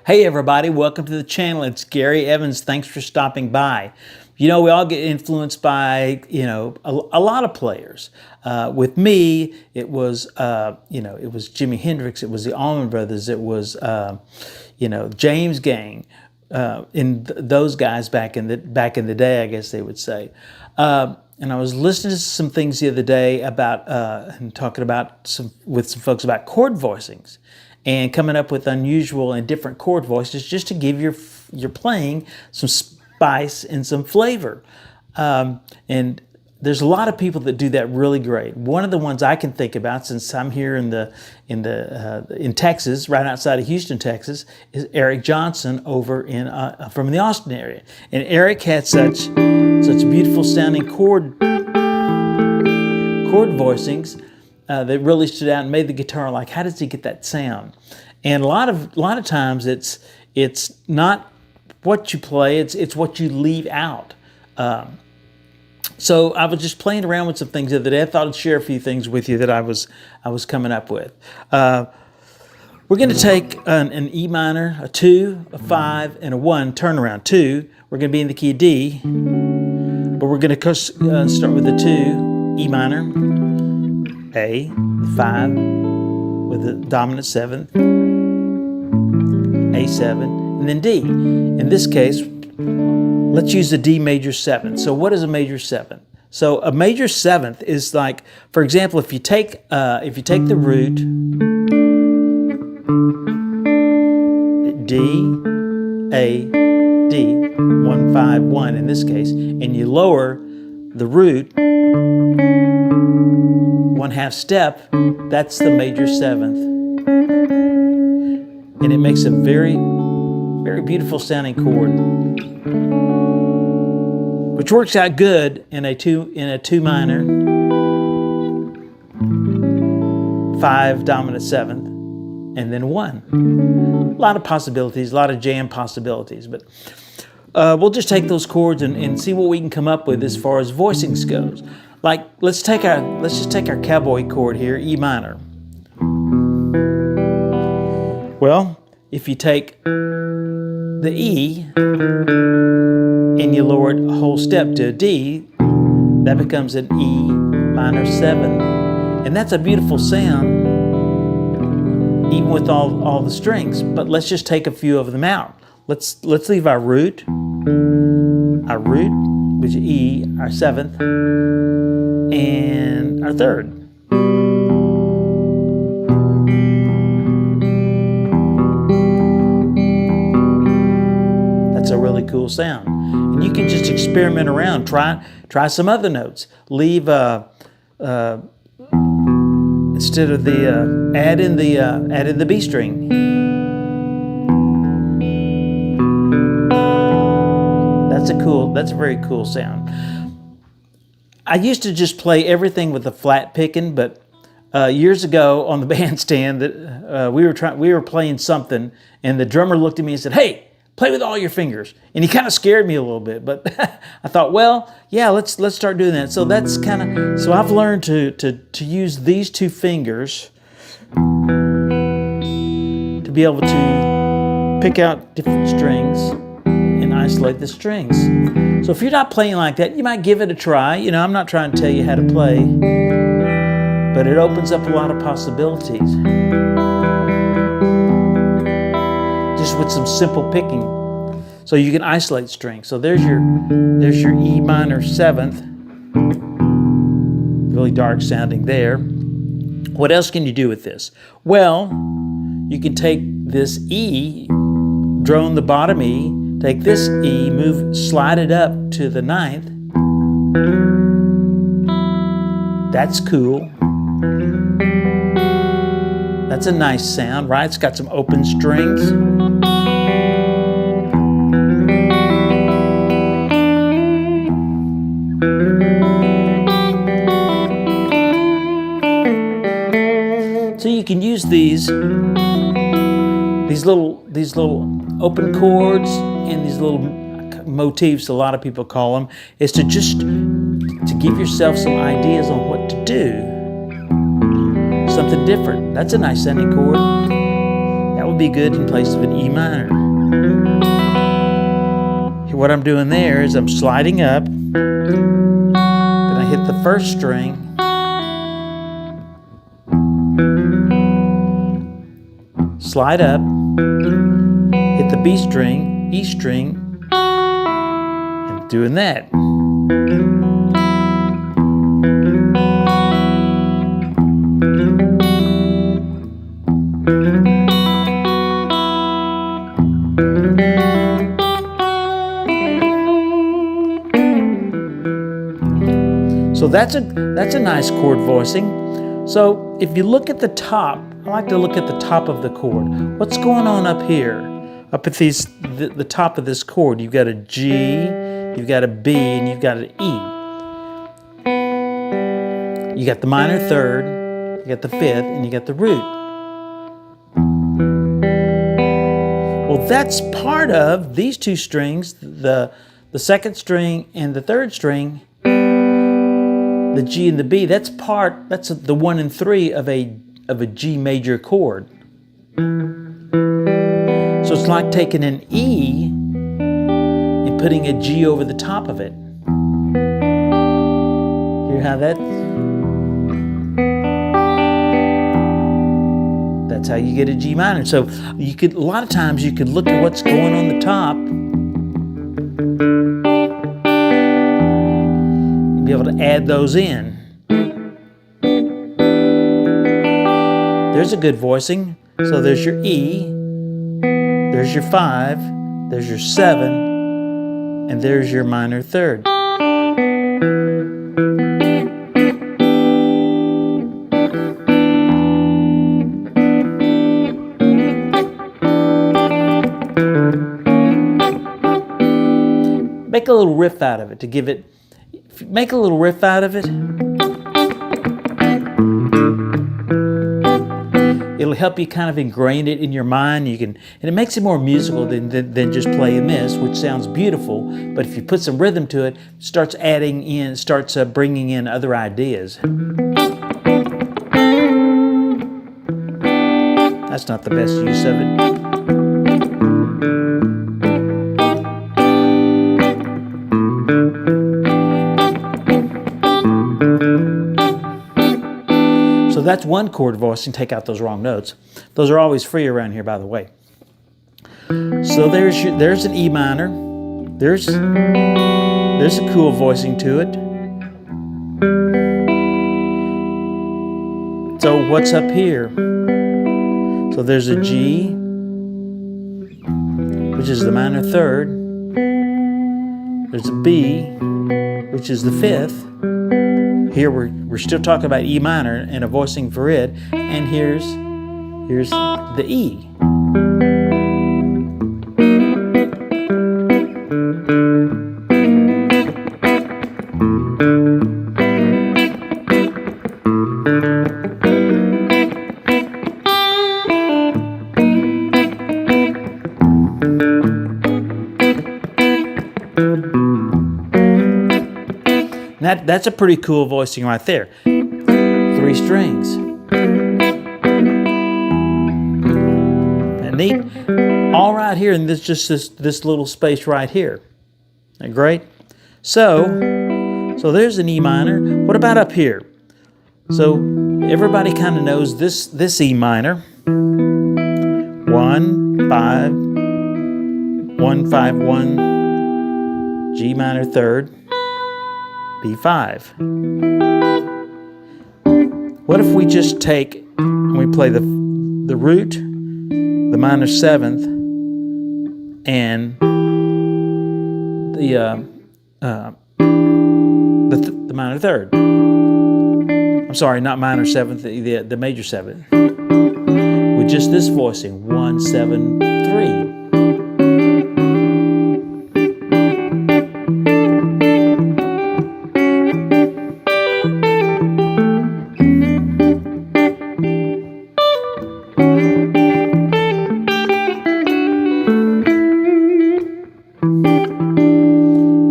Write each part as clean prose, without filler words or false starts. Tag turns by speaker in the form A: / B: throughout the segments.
A: Hey everybody, welcome to the channel. It's Gary Evans. Thanks for stopping by. We all get influenced by, a lot of players. With me, it was, it was Jimi Hendrix, it was the Allman Brothers, it was, James Gang, those guys back in the day, I guess they would say. And I was listening to some things the other day about, and talking about with some folks about chord voicings, and coming up with unusual and different chord voices just to give your playing some spice and some flavor. And there's a lot of people that do that really great. One of the ones I can think about, since I'm here in Texas, right outside of Houston, Texas, is Eric Johnson over from the Austin area. And Eric had such beautiful sounding chord voicings that really stood out and made the guitar like, how does he get that sound? And a lot of times it's not what you play, it's what you leave out. So I was just playing around with some things the other day. I thought I'd share a few things with you that I was coming up with. We're going to take an E minor, a 2, a 5, and a 1 turnaround. 2, we're going to be in the key of D, but we're going to start with the 2, E minor, A, the 5 with the dominant 7th, A7, and then D. In this case, let's use the D major 7th. So what is a major 7th? So a major 7th is like, for example, if you take the root D, A, D, 1, 5, 1 in this case, and you lower the root 1/2 step, that's the major 7th. And it makes a very, very beautiful sounding chord, which works out good in a 2 minor, 5 dominant 7th, and then 1. A lot of possibilities, a lot of jam possibilities, but we'll just take those chords and see what we can come up with as far as voicings goes. Like, let's just take our cowboy chord here, E minor. Well, if you take the E and you lower it a whole step to a D, that becomes an E minor 7. And that's a beautiful sound, even with all the strings. But let's just take a few of them out. Let's leave our root, which is E, our 7th, and our 3rd. That's a really cool sound. And you can just experiment around, try some other notes. Leave instead of the add in the B string. That's a very cool sound. I used to just play everything with the flat picking, but years ago on the bandstand, that we were playing something, and the drummer looked at me and said, "Hey, play with all your fingers." And he kind of scared me a little bit, but I thought, well, yeah, let's start doing that. So so I've learned to use these 2 fingers to be able to pick out different strings and isolate the strings. So if you're not playing like that, you might give it a try. I'm not trying to tell you how to play, but it opens up a lot of possibilities just with some simple picking. So you can isolate strings. So there's your E minor 7th, really dark sounding there. What else can you do with this? Well, you can take this E, drone the bottom E, take this E, slide it up to the 9th. That's cool. That's a nice sound, right? It's got some open strings. So you can use these little open chords and these little motifs, a lot of people call them, is to give yourself some ideas on what to do. Something different. That's a nice sounding chord. That would be good in place of an E minor. What I'm doing there is I'm sliding up, then I hit the first string, slide up, hit the B string, E string, and doing that. So that's a nice chord voicing. So if you look at the top, I like to look at the top of the chord. What's going on up here? Up at the top of this chord, you've got a G, you've got a B, and you've got an E. You got the minor third, you got the fifth, and you got the root. Well, that's part of these two strings, the second string and the third string. The G and the B, that's the 1 and 3 of a G major chord. So it's like taking an E and putting a G over the top of it. Hear how that's how you get a G minor. So a lot of times you could look at what's going on the top, be able to add those in. There's a good voicing. So there's your E, there's your 5, there's your 7, and there's your minor third. Make a little riff out of it to give it. Make a little riff out of it. It'll help you kind of ingrain it in your mind. And it makes it more musical than just play and miss, which sounds beautiful. But if you put some rhythm to it, starts bringing in other ideas. That's not the best use of it. So that's one chord voicing. Take out those wrong notes. Those are always free around here, by the way. So there's an E minor. There's a cool voicing to it. So what's up here? So there's a G, which is the minor third. There's a B, which is the fifth. Here we're still talking about E minor and a voicing for it, and here's the E. That's a pretty cool voicing right there. 3 strings. Isn't that neat? All right here in this little space right here. Isn't that great? So there's an E minor. What about up here? So everybody kind of knows this E minor. 1, 5, 1, 5, 1, G minor third, B5. What if we just take and we play the root, the minor seventh, and the minor third? I'm sorry, not minor seventh, the major seventh. With just this voicing, 1, 7, 3.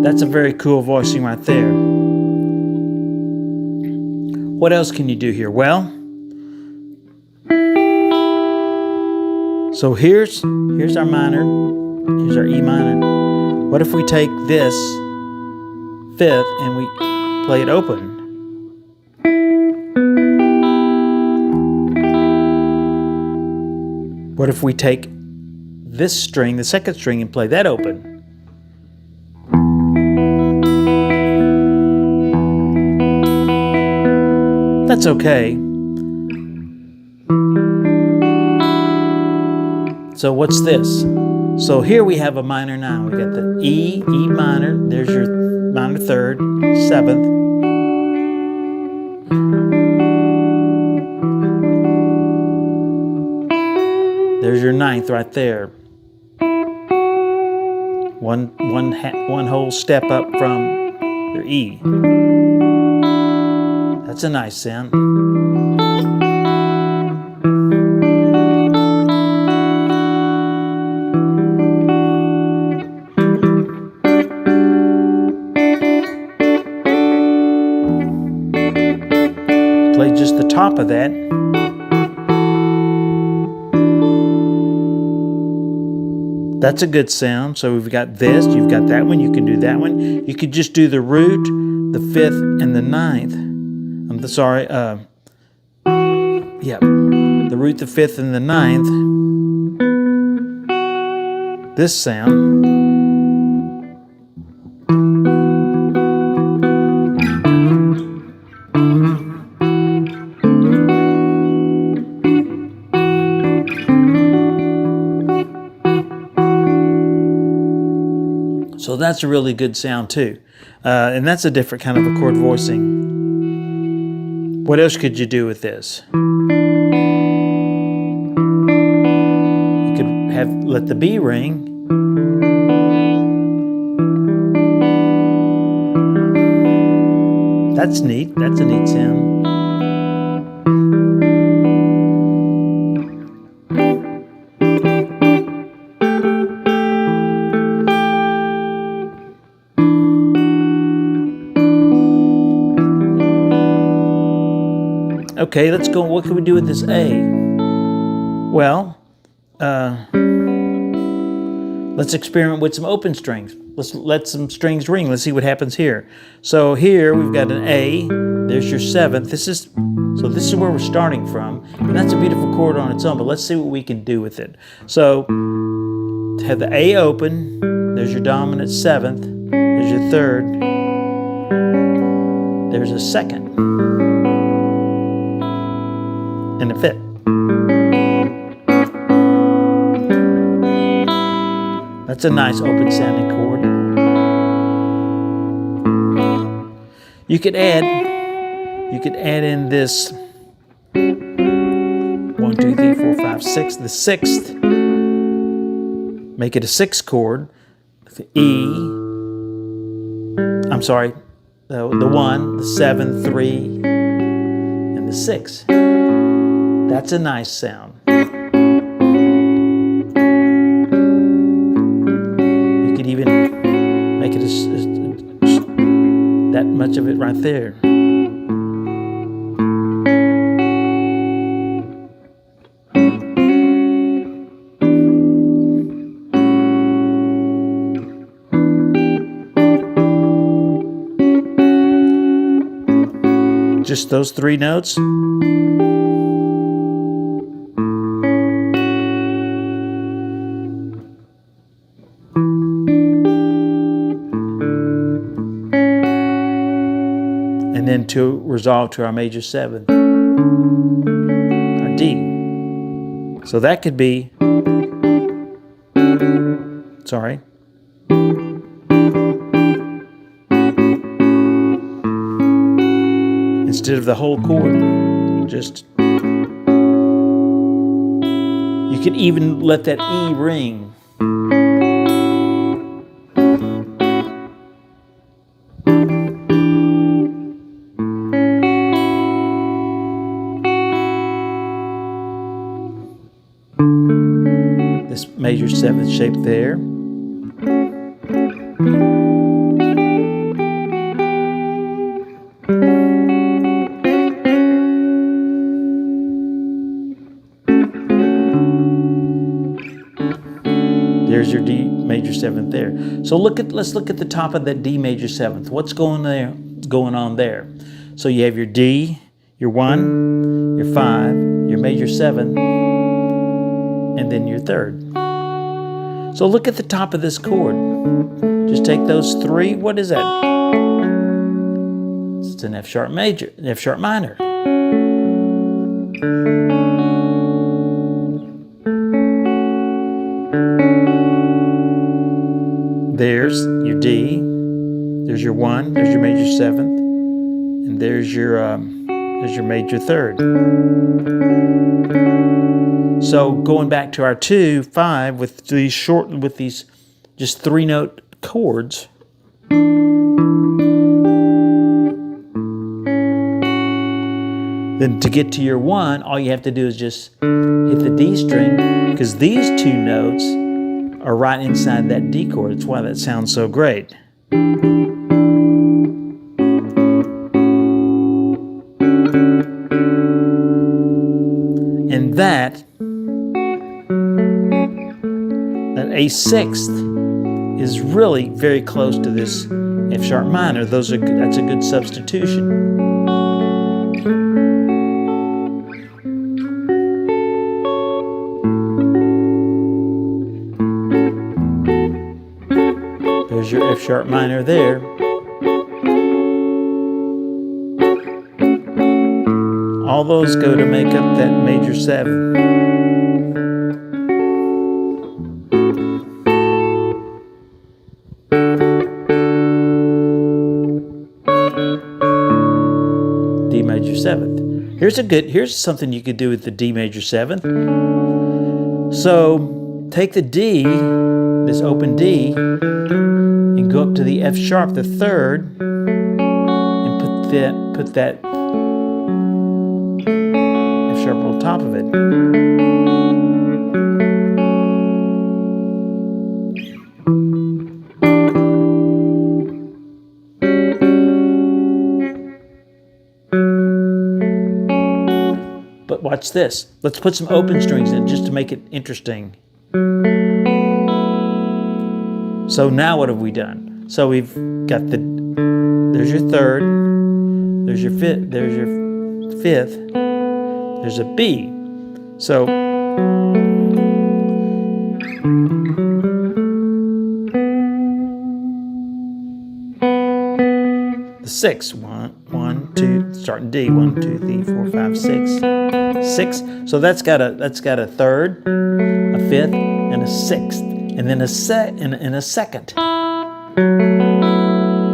A: That's a very cool voicing right there. What else can you do here? Well, So here's our minor. Here's our E minor. What if we take this fifth and we play it open? What if we take this string, the second string, and play that open? That's okay. So what's this? So here we have a minor 9. We got the E, E minor. There's your minor third, 7th. There's your 9th right there. One whole step up from your E. That's a nice sound. Play just the top of that. That's a good sound. So we've got this, you've got that one, you can do that one. You could just do the root, the 5th, and the 9th. I'm sorry, the root, the 5th, and the 9th. This sound. So that's a really good sound too. And that's a different kind of a chord voicing. What else could you do with this? You could let the B ring. That's neat. That's a neat sound. Okay, let's go. What can we do with this A? Well, let's experiment with some open strings. Let's let some strings ring. Let's see what happens here. So here we've got an A. There's your 7th. This is where we're starting from, and that's a beautiful chord on its own. But let's see what we can do with it. So have the A open. There's your dominant 7th. There's your 3rd. There's a 2nd. And a 5th. That's a nice open sounding chord. You could add in this 1, 2, 3, 4, 5, 6, the 6th. Make it a 6th chord. The E. I'm sorry, the 1, the 7, 3, and the 6. That's a nice sound. You could even make it that much of it right there. Just those 3 notes. And then to resolve to our major 7th, our D. So that could be, sorry. Instead of the whole chord, just, you could even let that E ring. This major 7th shape there. There's your D major 7th there. So let's look at the top of that D major 7th. What's going on there? So you have your D, your 1, your 5, your major 7th, and then your 3rd. So look at the top of this chord. Just take those 3. What is that? It's an F sharp major, an F sharp minor. There's your D, there's your 1, there's your major 7th, and there's your major 3rd. So going back to our 2, 5 with these just 3-note chords. Then to get to your 1, all you have to do is just hit the D string, because these 2 notes are right inside that D chord. That's why that sounds so great. And that A6th is really very close to this F sharp minor. That's a good substitution. There's your F sharp minor there. All those go to make up that major 7. D major 7th. Here's something you could do with the D major 7th. So take the D, this open D, and go up to the F sharp, the 3rd, and put that F sharp on top of it. But watch this. Let's put some open strings in just to make it interesting. So now what have we done? So we've got there's your 3rd, there's your 5th, there's a B. So the 6, 1, 2, starting D, 1, 2, 3, 4, 5, 6. 6. So that's got a 3rd, a 5th, and a 6th. And then a 2nd.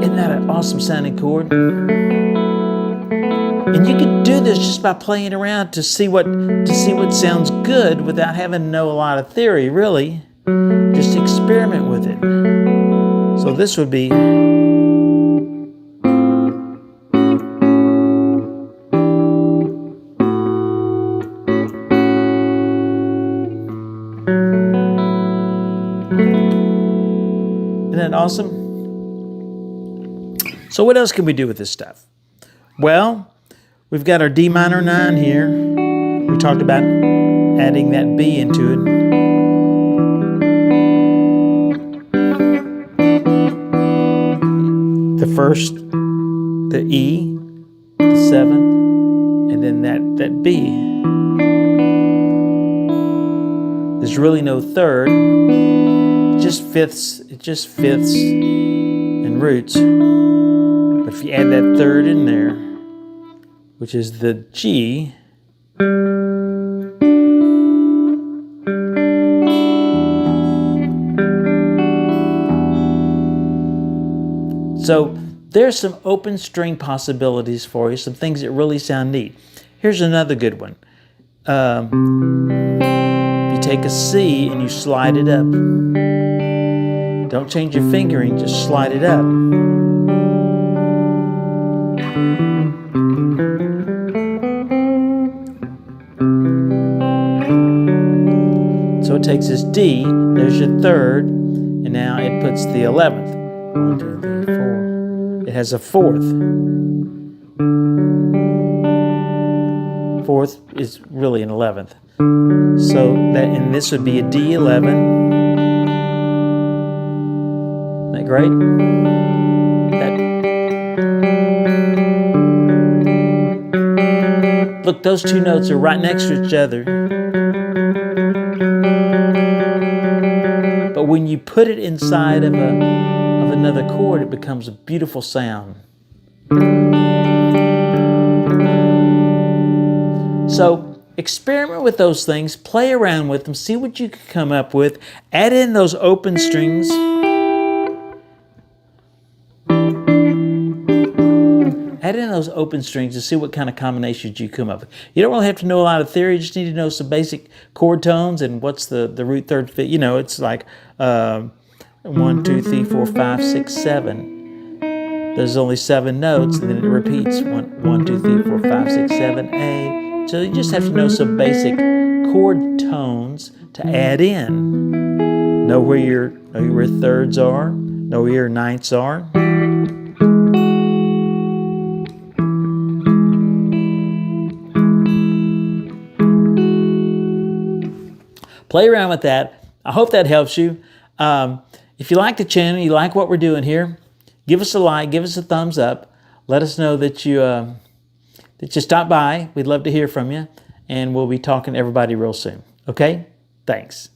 A: Isn't that an awesome sounding chord? And you can do this just by playing around to see what sounds good without having to know a lot of theory, really. Just experiment with it. So this would be Isn't that awesome? So what else can we do with this stuff? Well, we've got our D minor 9 here. We talked about adding that B into it. The 1st, the E, the 7th, and then that B. There's really no 3rd. Just fifths and roots. But if you add that 3rd in there, which is the G, so there's some open string possibilities for you, some things that really sound neat. Here's another good one. You take a C and you slide it up. Don't change your fingering, just slide it up. So it takes this D, there's your 3rd, and now it puts the 11th. 1, 2, 3, 4. It has a 4th. 4th is really an 11th. So that, and this would be a D11. Isn't that great? Look, those two notes are right next to each other. But when you put it inside of another chord, it becomes a beautiful sound. So experiment with those things, play around with them, see what you can come up with, add in those open strings. Add in those open strings to see what kind of combinations you come up with. You don't really have to know a lot of theory, you just need to know some basic chord tones and what's the root, third, fifth. You know, it's like 1, 2, 3, 4, 5, 6, 7. There's only 7 notes, and then it repeats 1, 2, 3, 4, 5, 6, 7, 8. So you just have to know some basic chord tones to add in. Know where your thirds are, know where your ninths are. Play around with that. I hope that helps you. If you like the channel, you like what we're doing here, give us a like, give us a thumbs up. Let us know that you stopped by. We'd love to hear from you. And we'll be talking to everybody real soon. Okay? Thanks.